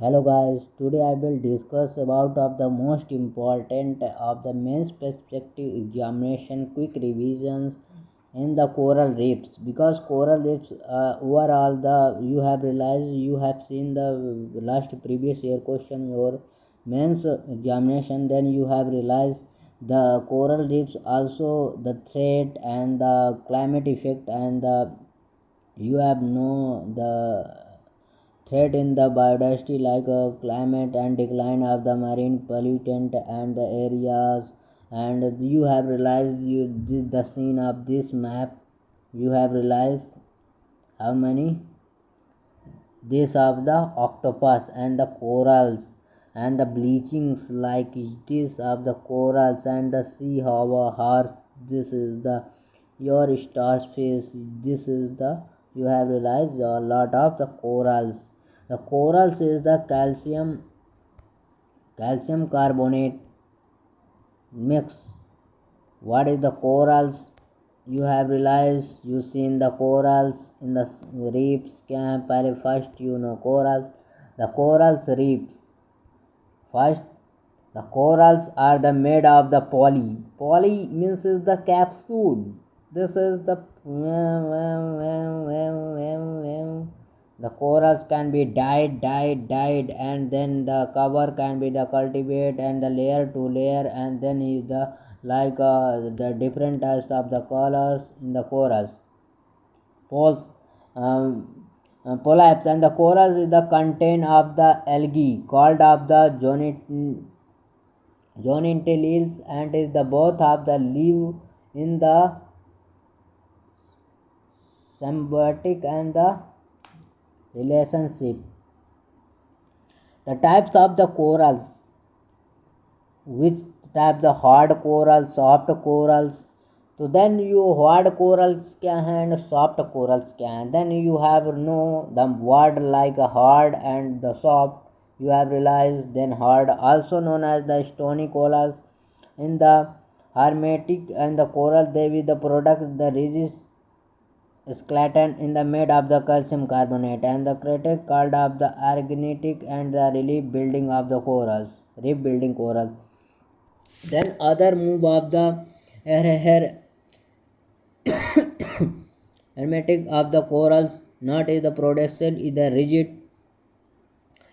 Hello guys, today I will discuss about of the most important of the main perspective examination quick revisions in the coral reefs, because coral reefs overall the you have realized you have seen the last previous year question your mains examination, then you have realized the coral reefs also the threat and the climate effect and the you have know the threat in the biodiversity like climate and decline of the marine pollutant and the areas. And you have realized the scene of this map, you have realized how many this of the octopus and the corals and the bleachings like this of the corals and the sea horse. This is the your starfish. This is the you have realized a lot of the corals. The corals is the calcium carbonate mix. What is the corals? You have realized you seen the corals in the reefs camp. First you know corals. The corals reefs. First, the corals are the made of the poly. Poly means is the capsule. This is the corals can be dyed, and then the cover can be the cultivate and the layer to layer, and then is the like the different types of the colors in the corals. Poles, polyps, and the corals is the content of the algae called of the zoonotellines, and is the both of the live in the symbiotic and the relationship. The types of the corals, which type the hard corals, soft corals. So then you hard corals क्या हैं and soft corals क्या हैं. Then you have know the word like a hard and the soft. You have realized then hard also known as the stony corals. In the hermetic and the coral they will the product the rigid skeleton in the made of the calcium carbonate and the critic called of the argonitic and the relief building of the corals, reef building corals. Then other move of the hermetic of the corals, not is the production is the rigid,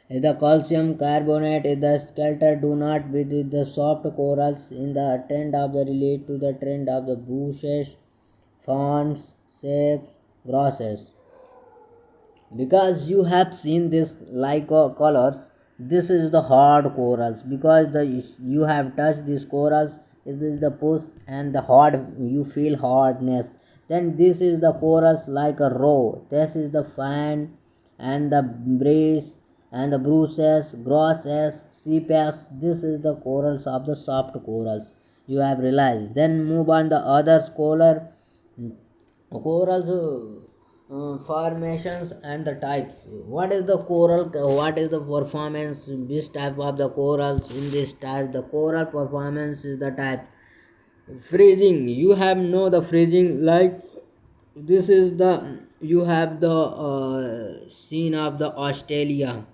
is the calcium carbonate is the skeleton do not with the soft corals in the trend of the relate to the trend of the bushes, ferns, shapes, grasses. Because you have seen this like colors, this is the hard corals, because the you have touched these corals, this is the push and the hard you feel hardness. Then this is the corals like a row, this is the fan and the brace and the bruises grasses sepals. This is the corals of the soft corals, you have realized. Then move on the other scholar corals formations and the types. What is the coral, what is the performance, this type of the corals in this type the coral performance is the type freezing. You have know the freezing like this is the you have the scene of the Australia.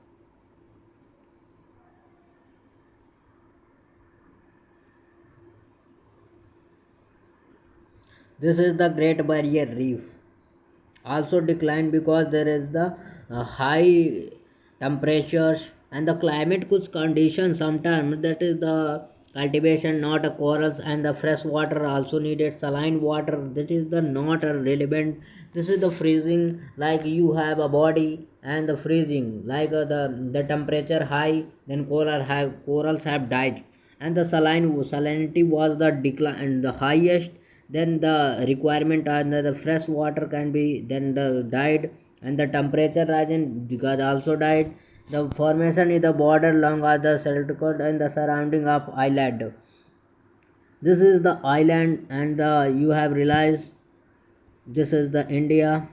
This is the Great Barrier Reef also declined because there is the high temperatures and the climate could condition sometimes, that is the cultivation not a corals and the fresh water also needed saline water, that is the not a relevant. This is the freezing like you have a body and the freezing like the temperature high, then corals have died, and the salinity was the decline the highest, then the requirement and the fresh water can be then the died, and the temperature rising because also died. The formation is the border along the Celtic and the surrounding of island. This is the island and the you have realized this is the India.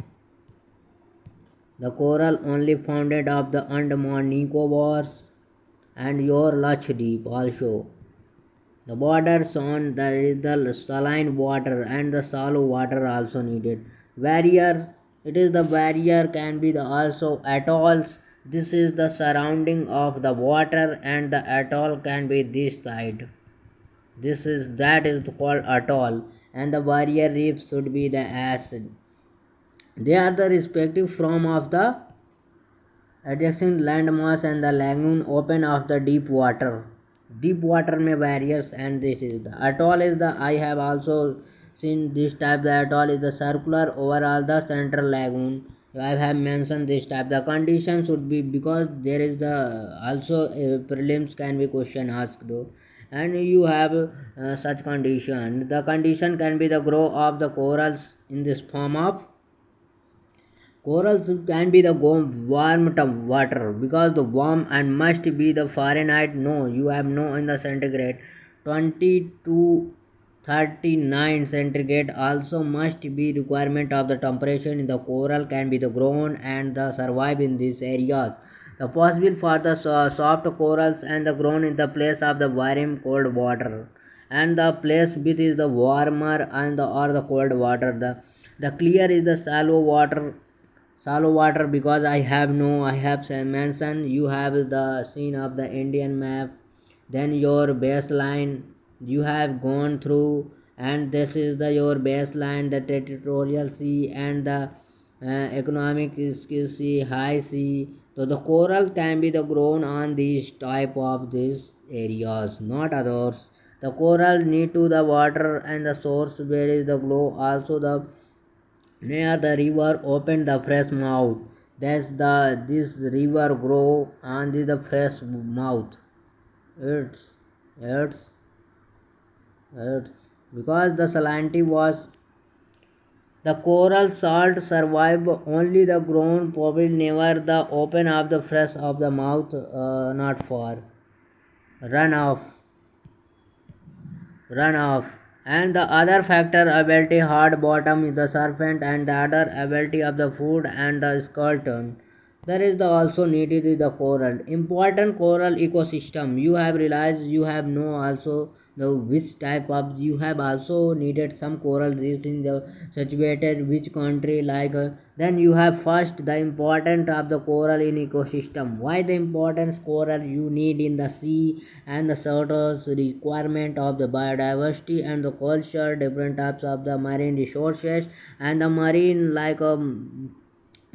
The coral only founded of the Andaman Nicobars and your Lakshadweep also. The borders on there is the saline water and the shallow water also needed. Barrier, it is the barrier can be the also atolls. This is the surrounding of the water, and the atoll can be this side. This is that is called atoll, and the barrier reef should be the acid. They are the respective form of the adjacent landmass and the lagoon open of the deep water. Deep water may barriers, and this is the atoll is the I have also seen this type. The atoll is the circular overall the central lagoon. I have mentioned this type. The condition should be because there is the also prelims can be question asked though, and you have such condition. The condition can be the growth of the corals in this form of corals can be the warm water because the warm and must be the Fahrenheit. No, you have no in the centigrade. 20 to 39 centigrade also must be requirement of the temperature in the coral can be the grown and the survive in these areas. The possible for the soft corals and the grown in the place of the warm cold water, and the place with is the warmer and the or the cold water. The clear is the shallow water because I have mentioned you have the scene of the Indian map, then your baseline you have gone through, and this is the your baseline the territorial sea and the economic skill sea high sea. So the coral can be the grown on these type of these areas, not others. The coral need to the water and the source where is the glow also the near the river open the fresh mouth. That's the this river grow on the fresh mouth. It's it's it's because the salinity was the coral salt survive only the grown probably never the open of the fresh of the mouth not for runoff. And the other factor ability hard bottom is the serpent and the other ability of the food and the skeleton. There is the also needed is the coral important coral ecosystem. You have realized you have know also the which type of you have also needed some coral reefs in the situated which country like then you have first the important of the coral in ecosystem. Why the importance coral you need in the sea and the turtles requirement of the biodiversity and the culture different types of the marine resources and the marine like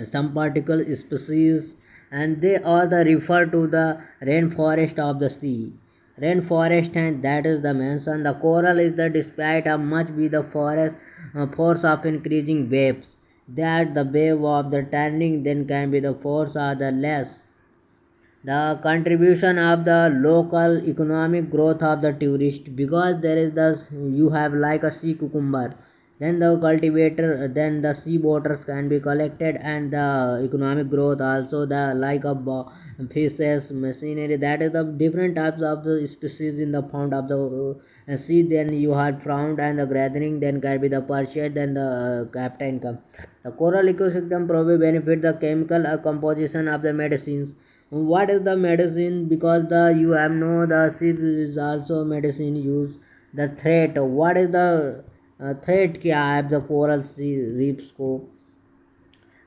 some particle species, and they are the refer to the rainforest of the sea. Rainforest and that is the mention. The coral is the despite of much be the forest force of increasing waves. That the wave of the turning then can be the force or the less the contribution of the local economic growth of the tourist because there is the you have like a sea cucumber, then the cultivator then the sea waters can be collected and the economic growth also the like a fishes machinery that is the different types of the species in the found of the sea. Then you have found and the gathering then can be the purchase then the captain come. The coral ecosystem probably benefit the chemical composition of the medicines. What is the medicine because the you have know the ship is also medicine use. The threat what is the threat क्या है the coral sea reefs को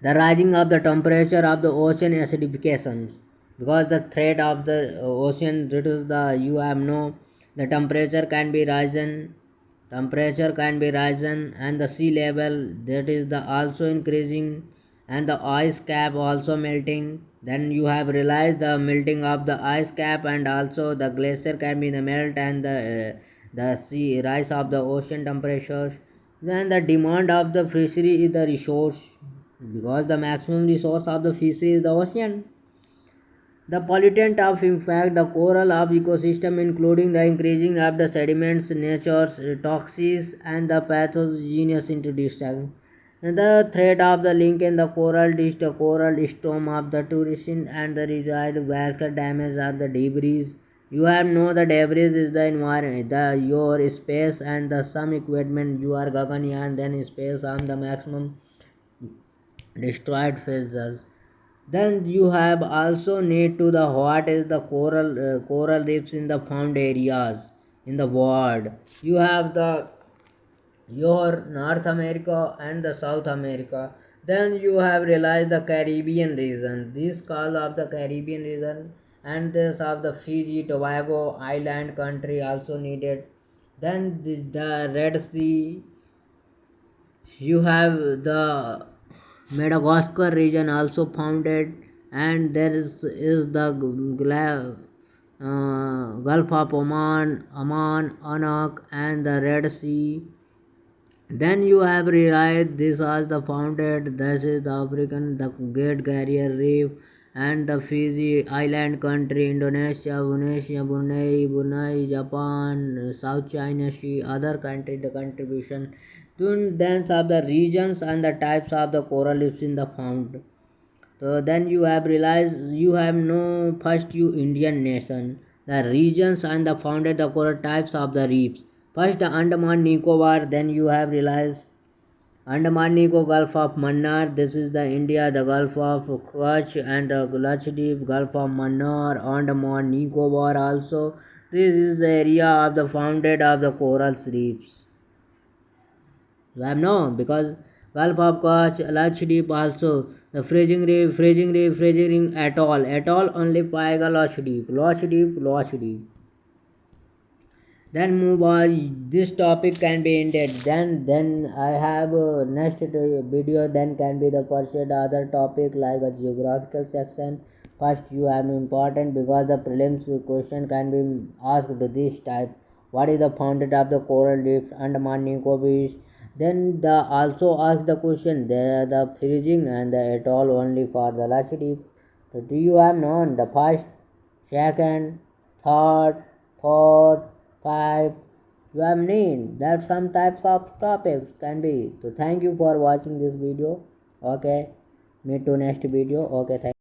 the rising of the temperature of the ocean acidification because the threat of the ocean that is the you have know the temperature can be risen and the sea level that is the also increasing and the ice cap also melting. Then you have realized the melting of the ice cap and also the glacier can be the melt and the sea rise of the ocean temperatures. Then the demand of the fishery is the resource because the maximum resource of the fishery is the ocean. The pollutant of in fact the coral of ecosystem including the increasing of the sediments, nature's toxins and the pathogens introduced. And the threat of the link in the coral dish, the coral storm of the tourism and the result vascular damage of the debris. You have know the debris is the environment, the your space and the some equipment you are Gaganyaan then space on the maximum destroyed phases. Then you have also need to the what is the coral reefs in the found areas in the world. You have the your North America and the South America. Then you have realized the Caribbean region, this call of the Caribbean region, and this of the Fiji Tobago island country also needed. Then the Red Sea, you have the Madagascar region also founded, and there is the Gulf of Oman, Anak, and the Red Sea. Then you have realized this was the founded. This is the African, the Great Barrier Reef, and the Fiji island country, Indonesia, Brunei, Japan, South China Sea, other country the contribution. Then of the regions and the types of the coral reefs in the found. So then you have realized you have no first you Indian nation, the regions and the founded the coral types of the reefs. First the Andaman Nicobar, then you have realized Andaman Nicobar Gulf of Mannar, this is the India, the Gulf of Kutch and the Lakshadweep, Gulf of Mannar, Andaman Nicobar also. This is the area of the founded of the coral reefs. No, because Gulf of Kutch, Lakshadweep also, the freezing atoll only पाएगा Lakshadweep. Then move on. This topic can be ended. Then I have next video. Then can be the pursued other topic like a geographical section. First you have important because the prelims question can be asked this type. What is the founded of the coral reefs Andaman Nicobar? Then the also ask the question. There are the freezing and the atoll only for the Lakshadweep. So do you have known the first, second, third, fourth, five, you have need that some types of topics can be. So thank you for watching this video. Okay, meet to next video. Okay, thank